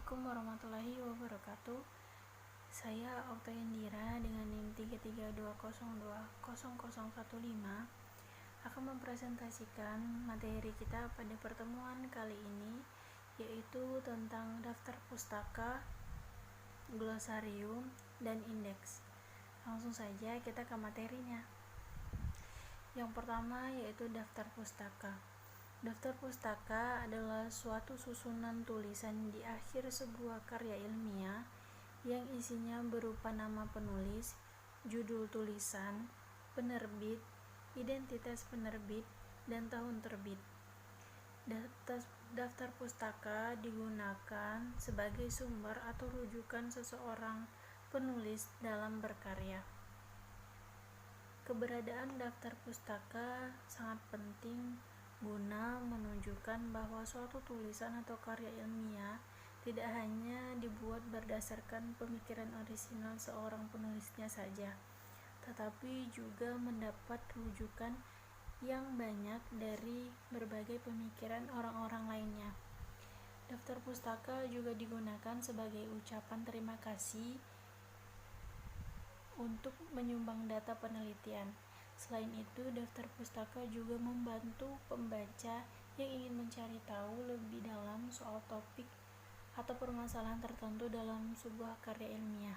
Assalamualaikum warahmatullahi wabarakatuh. Saya Okta Indira dengan NIM 3320200015 akan mempresentasikan materi kita pada pertemuan kali ini, yaitu tentang daftar pustaka, glosarium, dan indeks. Langsung saja kita ke materinya. Yang pertama yaitu daftar pustaka. Daftar pustaka adalah suatu susunan tulisan di akhir sebuah karya ilmiah yang isinya berupa nama penulis, judul tulisan, penerbit, identitas penerbit, dan tahun terbit. Daftar pustaka digunakan sebagai sumber atau rujukan seseorang penulis dalam berkarya. Keberadaan daftar pustaka sangat penting guna menunjukkan bahwa suatu tulisan atau karya ilmiah tidak hanya dibuat berdasarkan pemikiran orisinal seorang penulisnya saja, tetapi juga mendapat rujukan yang banyak dari berbagai pemikiran orang-orang lainnya. Daftar pustaka juga digunakan sebagai ucapan terima kasih untuk menyumbang data penelitian. Selain itu, daftar pustaka juga membantu pembaca yang ingin mencari tahu lebih dalam soal topik atau permasalahan tertentu dalam sebuah karya ilmiah.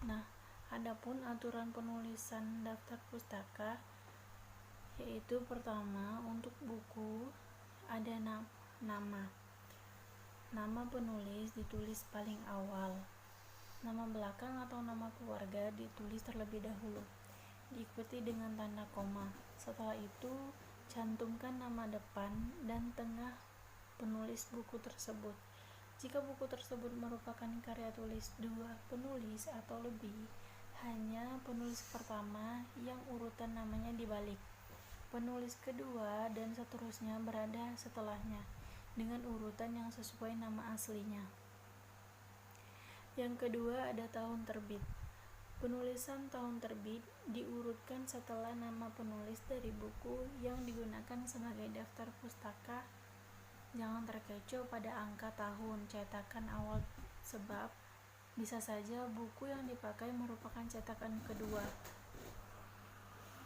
Nah, adapun aturan penulisan daftar pustaka yaitu pertama, untuk buku ada nama penulis ditulis paling awal, nama belakang atau nama keluarga ditulis terlebih dahulu, diikuti dengan tanda koma. Setelah itu, cantumkan nama depan dan tengah penulis buku tersebut. Jika buku tersebut merupakan karya tulis dua penulis atau lebih, hanya penulis pertama yang urutan namanya dibalik. Penulis kedua dan seterusnya berada setelahnya dengan urutan yang sesuai nama aslinya. Yang kedua ada tahun terbit. Penulisan tahun terbit diurutkan setelah nama penulis dari buku yang digunakan sebagai daftar pustaka. Jangan terkecoh pada angka tahun cetakan awal, sebab bisa saja buku yang dipakai merupakan cetakan kedua,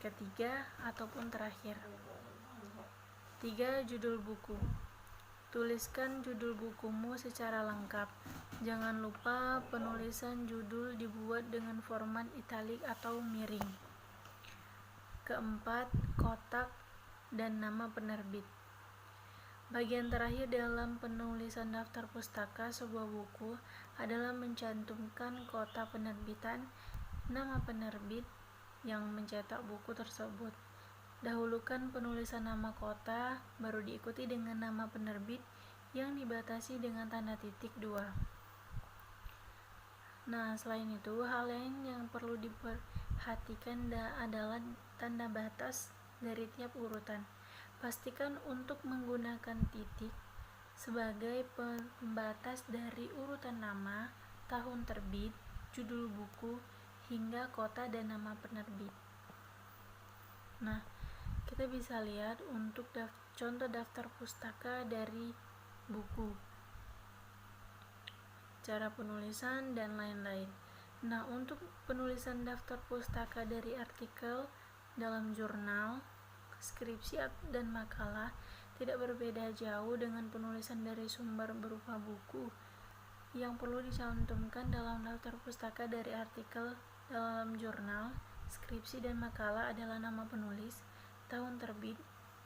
ketiga, ataupun terakhir. 3. Judul buku. Tuliskan judul bukumu secara lengkap. Jangan lupa penulisan judul dibuat dengan format italik atau miring. Keempat, kotak dan nama penerbit. Bagian terakhir dalam penulisan daftar pustaka sebuah buku adalah mencantumkan kota penerbitan, nama penerbit yang mencetak buku tersebut. Dahulukan penulisan nama kota, baru diikuti dengan nama penerbit yang dibatasi dengan tanda titik 2. Nah, selain itu, hal lain yang perlu diperhatikan adalah tanda batas dari tiap urutan. Pastikan untuk menggunakan titik sebagai pembatas dari urutan nama, tahun terbit, judul buku, hingga kota dan nama penerbit. Nah, kita bisa lihat untuk contoh daftar pustaka dari buku, cara penulisan, dan lain-lain. Nah, untuk penulisan daftar pustaka dari artikel dalam jurnal, skripsi, dan makalah tidak berbeda jauh dengan penulisan dari sumber berupa buku. Yang perlu dicantumkan dalam daftar pustaka dari artikel dalam jurnal, skripsi, dan makalah adalah nama penulis, tahun terbit,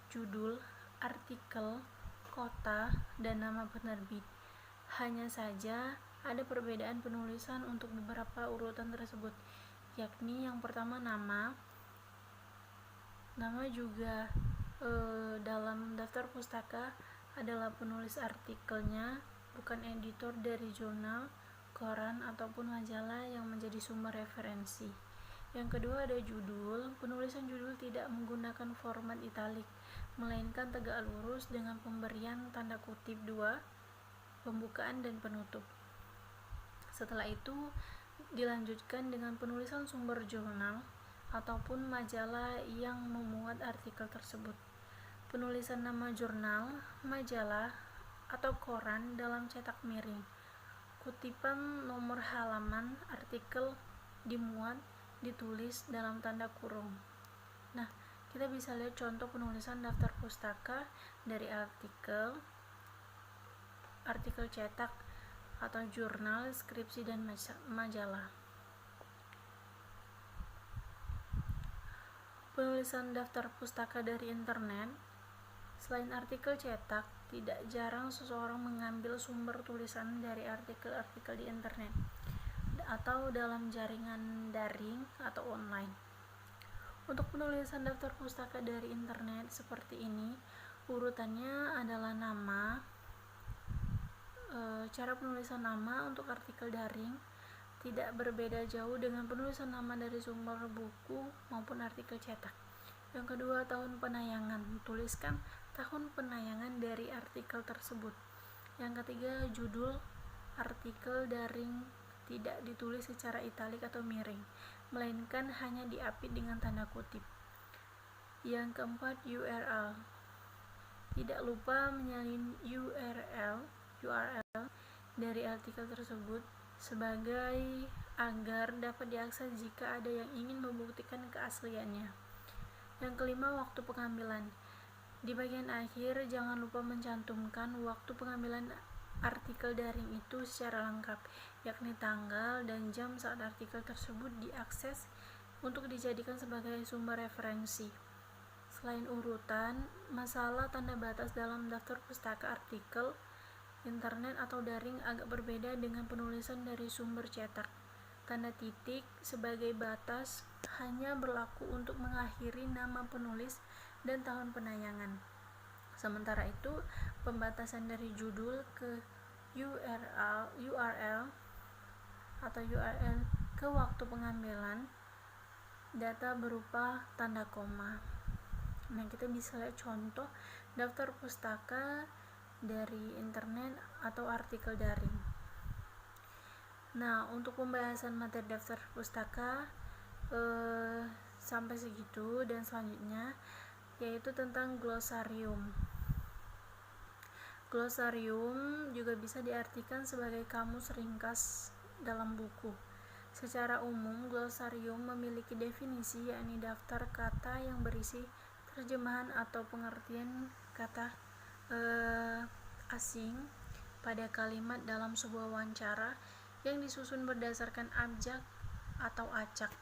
judul, artikel, kota, dan nama penerbit. Hanya saja ada perbedaan penulisan untuk beberapa urutan tersebut, yakni yang pertama nama juga dalam daftar pustaka adalah penulis artikelnya, bukan editor dari jurnal, koran, ataupun majalah yang menjadi sumber referensi. Yang kedua ada judul. Penulisan judul tidak menggunakan format italik, melainkan tegak lurus dengan pemberian tanda kutip 2, pembukaan dan penutup. Setelah itu dilanjutkan dengan penulisan sumber jurnal. ataupun majalah yang memuat artikel tersebut. Penulisan nama jurnal, majalah, atau koran dalam cetak miring. Kutipan nomor halaman artikel dimuat, ditulis dalam tanda kurung. Nah, kita bisa lihat contoh penulisan daftar pustaka dari artikel cetak atau jurnal, skripsi, dan majalah. Penulisan daftar pustaka dari internet. Selain artikel cetak, tidak jarang seseorang mengambil sumber tulisan dari artikel-artikel di internet atau dalam jaringan daring atau online. Untuk penulisan daftar pustaka dari internet seperti ini, urutannya adalah nama. Cara penulisan nama untuk artikel daring tidak berbeda jauh dengan penulisan nama dari sumber buku maupun artikel cetak. Yang kedua, tahun penayangan. Tuliskan tahun penayangan dari artikel tersebut. Yang ketiga, judul artikel daring tidak ditulis secara italik atau miring, melainkan hanya diapit dengan tanda kutip. Yang keempat, URL. Tidak lupa menyalin URL dari artikel tersebut sebagai agar dapat diakses jika ada yang ingin membuktikan keasliannya. Yang kelima, waktu pengambilan. Di bagian akhir, jangan lupa mencantumkan waktu pengambilan artikel daring itu secara lengkap, yakni tanggal dan jam saat artikel tersebut diakses untuk dijadikan sebagai sumber referensi. Selain urutan, masalah tanda batas dalam daftar pustaka artikel internet atau daring agak berbeda dengan penulisan dari sumber cetak. Tanda titik sebagai batas hanya berlaku untuk mengakhiri nama penulis dan tahun penayangan. Sementara itu, pembatasan dari judul ke URL ke waktu pengambilan data berupa tanda koma. Nah, kita bisa lihat contoh daftar pustaka dari internet atau artikel daring. Nah, untuk pembahasan materi daftar pustaka sampai segitu, dan selanjutnya yaitu tentang glosarium. Glosarium juga bisa diartikan sebagai kamus ringkas dalam buku. Secara umum, glosarium memiliki definisi, yakni daftar kata yang berisi terjemahan atau pengertian kata asing pada kalimat dalam sebuah wawancara yang disusun berdasarkan abjad atau acak.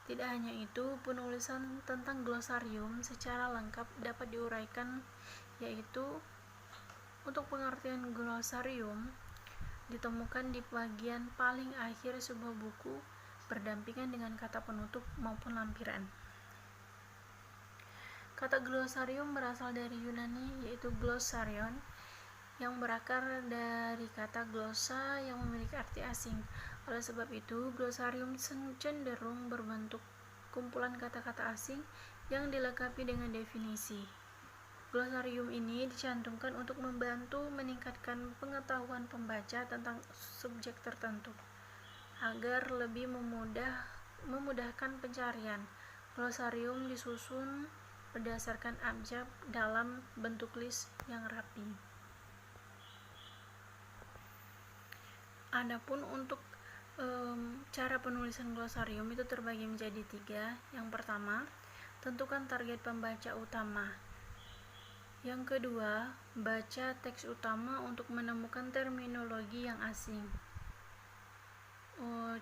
Tidak hanya itu, penulisan tentang glosarium secara lengkap dapat diuraikan, yaitu untuk pengertian glosarium ditemukan di bagian paling akhir sebuah buku berdampingan dengan kata penutup maupun lampiran. Kata glosarium berasal dari Yunani, yaitu glossarion, yang berakar dari kata glossa yang memiliki arti asing. Oleh sebab itu, glosarium cenderung berbentuk kumpulan kata-kata asing yang dilengkapi dengan definisi. Glosarium ini dicantumkan untuk membantu meningkatkan pengetahuan pembaca tentang subjek tertentu, agar lebih memudahkan pencarian. Glosarium disusun berdasarkan abjad dalam bentuk list yang rapi. Adapun untuk cara penulisan glosarium itu terbagi menjadi 3. Yang pertama, tentukan target pembaca utama. Yang kedua, baca teks utama untuk menemukan terminologi yang asing.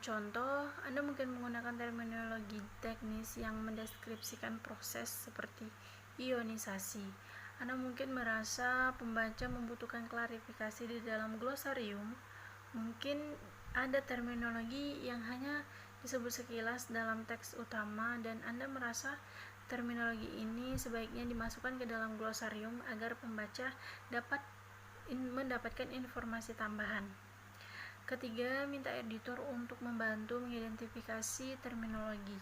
Contoh, Anda mungkin menggunakan terminologi teknis yang mendeskripsikan proses seperti ionisasi. Anda mungkin merasa pembaca membutuhkan klarifikasi di dalam glosarium. Mungkin ada terminologi yang hanya disebut sekilas dalam teks utama dan Anda merasa terminologi ini sebaiknya dimasukkan ke dalam glosarium agar pembaca dapat mendapatkan informasi tambahan. Ketiga, minta editor untuk membantu mengidentifikasi terminologi.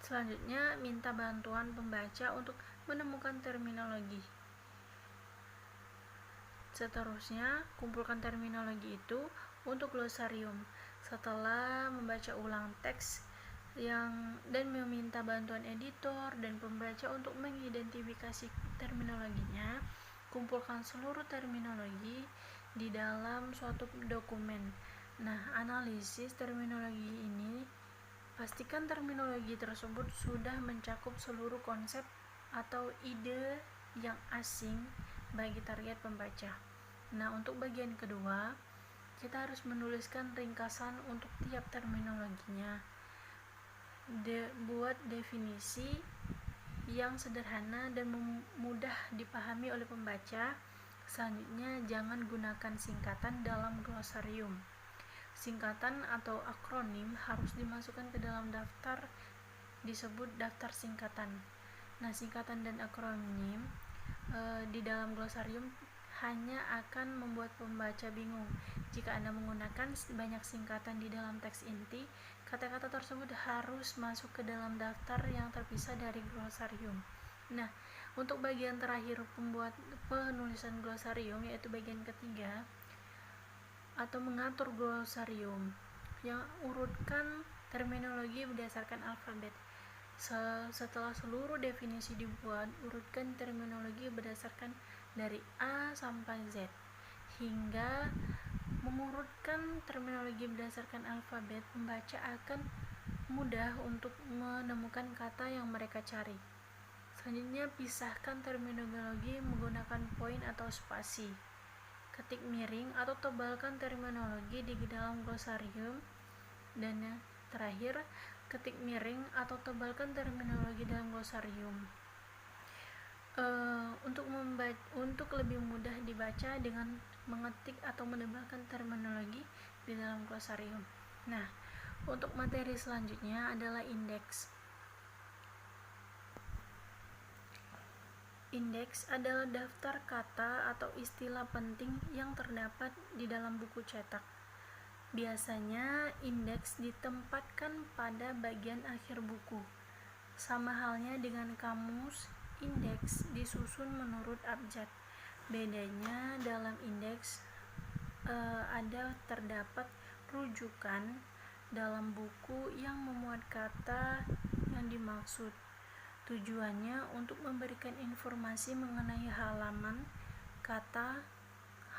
Selanjutnya, minta bantuan pembaca untuk menemukan terminologi. Seterusnya, kumpulkan terminologi itu untuk glosarium. Setelah membaca ulang teks dan meminta bantuan editor dan pembaca untuk mengidentifikasi terminologinya, kumpulkan seluruh terminologi di dalam suatu dokumen. Nah, analisis terminologi ini, pastikan terminologi tersebut sudah mencakup seluruh konsep atau ide yang asing bagi target pembaca. Nah, untuk bagian kedua, kita harus menuliskan ringkasan untuk tiap terminologinya. Buat definisi yang sederhana dan mudah dipahami oleh pembaca. Selanjutnya, jangan gunakan singkatan dalam glosarium. Singkatan atau akronim harus dimasukkan ke dalam daftar, disebut daftar singkatan. Nah, singkatan dan akronim di dalam glosarium hanya akan membuat pembaca bingung. Jika Anda menggunakan banyak singkatan di dalam teks inti, kata-kata tersebut harus masuk ke dalam daftar yang terpisah dari glosarium. Nah, untuk bagian terakhir penulisan glosarium, yaitu bagian ketiga atau mengatur glosarium, yang urutkan terminologi berdasarkan alfabet. Setelah seluruh definisi dibuat, urutkan terminologi berdasarkan dari A sampai Z. Hingga mengurutkan terminologi berdasarkan alfabet, pembaca akan mudah untuk menemukan kata yang mereka cari. Selanjutnya, pisahkan terminologi menggunakan poin atau spasi. Ketik miring atau tebalkan terminologi di dalam glosarium. Dan terakhir, ketik miring atau tebalkan terminologi dalam glosarium. Untuk lebih mudah dibaca dengan mengetik atau menebalkan terminologi di dalam glosarium. Nah, untuk materi selanjutnya adalah indeks. Indeks adalah daftar kata atau istilah penting yang terdapat di dalam buku cetak. Biasanya indeks ditempatkan pada bagian akhir buku. Sama halnya dengan kamus, indeks disusun menurut abjad. Bedanya dalam indeks terdapat rujukan dalam buku yang memuat kata yang dimaksud. Tujuannya untuk memberikan informasi mengenai halaman, kata,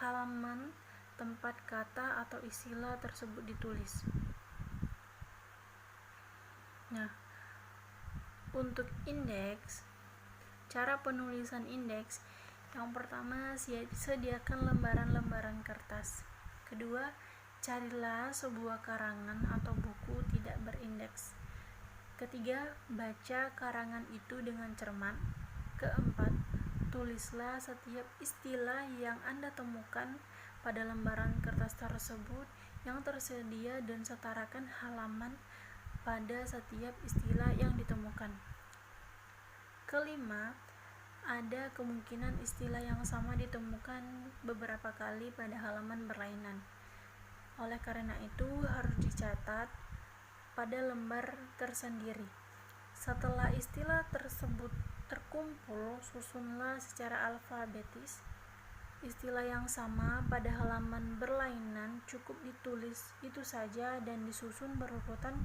halaman, tempat kata atau istilah tersebut ditulis. Nah, untuk indeks, cara penulisan indeks, yang pertama, sediakan lembaran-lembaran kertas. Kedua, carilah sebuah karangan atau buku tidak berindeks. Ketiga, baca karangan itu dengan cermat. Keempat, tulislah setiap istilah yang Anda temukan pada lembaran kertas tersebut yang tersedia dan setarakan halaman pada setiap istilah yang ditemukan. Kelima, ada kemungkinan istilah yang sama ditemukan beberapa kali pada halaman berlainan. Oleh karena itu, harus dicatat pada lembar tersendiri. Setelah istilah tersebut terkumpul, susunlah secara alfabetis. Istilah yang sama pada halaman berlainan cukup ditulis itu saja dan disusun berurutan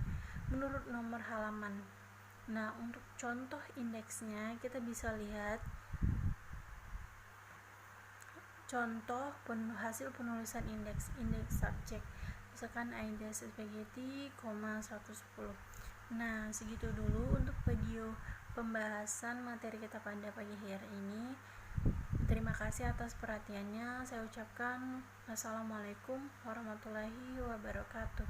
menurut nomor halaman. Nah, untuk contoh indeksnya kita bisa lihat contoh hasil penulisan indeks subjek. Misalkan Aida Spaghetti, 110. Nah, segitu dulu untuk video pembahasan materi kita pada pagi hari ini. Terima kasih atas perhatiannya. Saya ucapkan Assalamualaikum warahmatullahi wabarakatuh.